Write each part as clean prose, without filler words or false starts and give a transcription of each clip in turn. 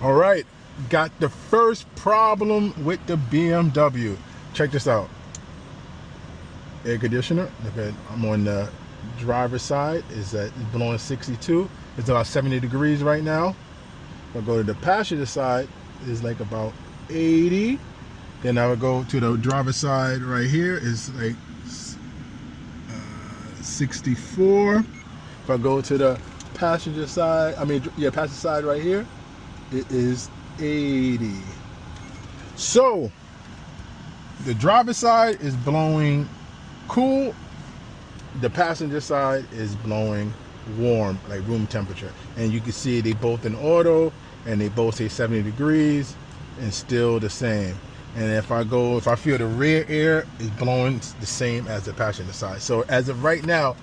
All right, got the first problem with the BMW. Check this out. Air conditioner. Okay, I'm on the driver's side. It's blowing 62. It's about 70 degrees right now. If I go to the passenger side, it's like about 80. Then I would go to the driver's side right here. It's like 64. If I go to the passenger side, passenger side right here, it is 80. So the driver's side is blowing cool. The passenger side is blowing warm, like room temperature. And you can see they both in auto and they both say 70 degrees and still the same. And if I feel the rear air is blowing the same as the passenger side. So as of right now,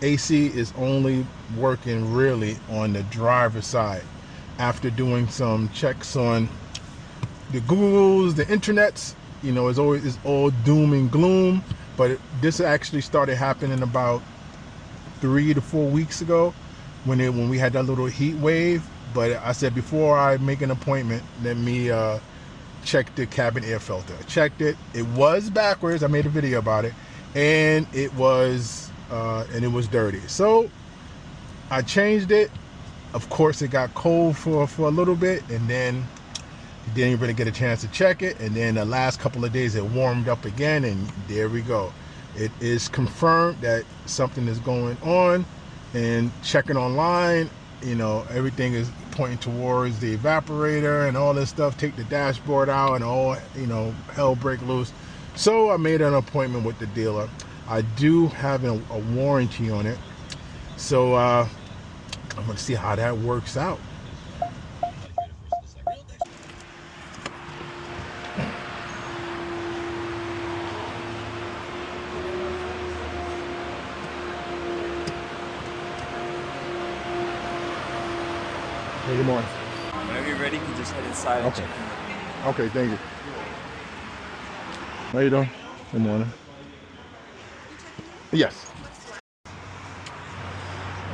AC is only working really on the driver's side. After doing some checks on the Googles, the internets, it's all doom and gloom. But this actually started happening about 3 to 4 weeks ago when we had that little heat wave. But I said, before I make an appointment, let me check the cabin air filter. I checked it. It was backwards. I made a video about it, and it was dirty. So I changed it. Of course, it got cold for a little bit, and then didn't really get a chance to check it. And then the last couple of days, it warmed up again, and there we go. It is confirmed that something is going on. And checking online, everything is pointing towards the evaporator and all this stuff. Take the dashboard out and all, hell break loose. So I made an appointment with the dealer. I do have a warranty on it. So I'm going to see how that works out. Hey, good morning. Whenever you're ready, you can just head inside and check in. Okay, thank you. How you doing? Good morning. Yes.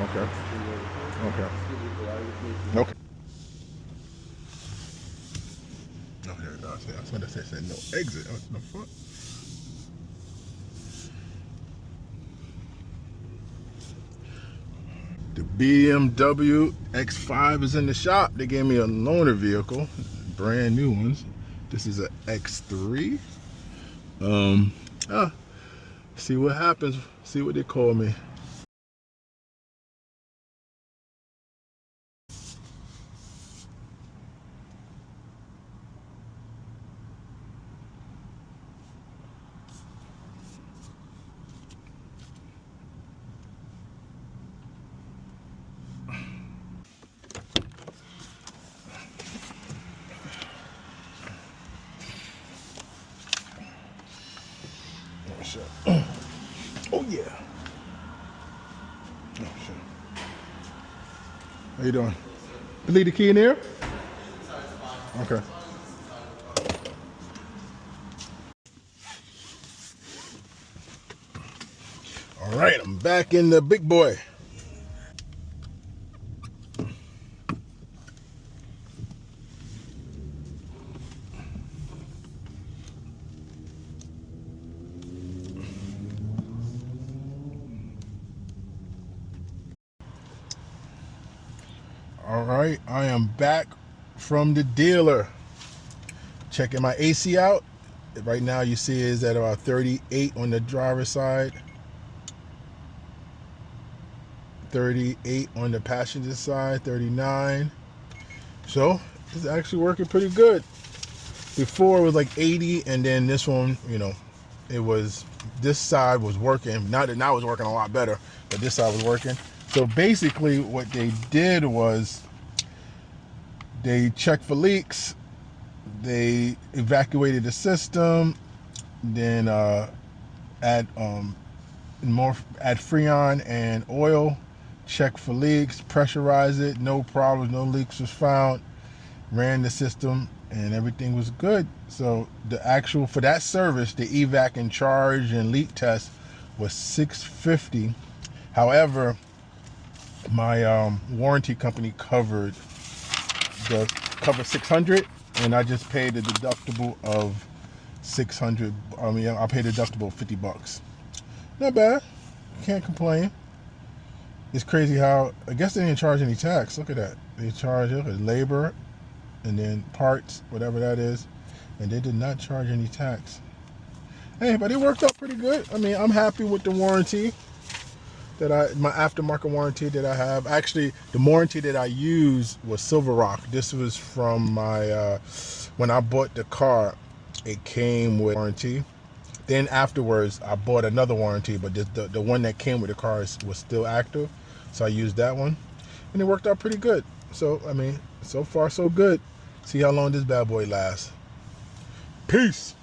Okay. Okay. Okay. Oh, here it does. I was going to say no exit. No front. The BMW X5 is in the shop. They gave me a loaner vehicle, brand new ones. This is a X3. See what happens. See what they call me. Oh yeah. Oh shit. How you doing? You leave the key in there? Okay. All right, I'm back in the big boy. All right, I am back from the dealer. Checking my AC out. Right now you see is at about 38 on the driver's side. 38 on the passenger side, 39. So it's actually working pretty good. Before it was like 80, and then this one, this side was working. Now it was working a lot better, but this side was working. So basically what they did was they checked for leaks, they evacuated the system, then add Freon and oil, check for leaks, pressurize it, no problems, no leaks was found, ran the system, and everything was good. So for that service, the evac and charge and leak test was $650. However, my warranty company covered cover 600, and I just paid a deductible of 600. I mean, I paid a deductible of 50 bucks. Not bad. Can't complain. It's crazy how, I guess they didn't charge any tax. Look at that. They charge labor and then parts, whatever that is, and they did not charge any tax. Hey, but it worked out pretty good. I mean, I'm happy with the warranty my aftermarket warranty that I have. Actually, the warranty that I used was Silver Rock. This was from my, when I bought the car, it came with warranty. Then afterwards, I bought another warranty, but the one that came with the car was still active. So I used that one, and it worked out pretty good. So, I mean, so far so good. See how long this bad boy lasts. Peace.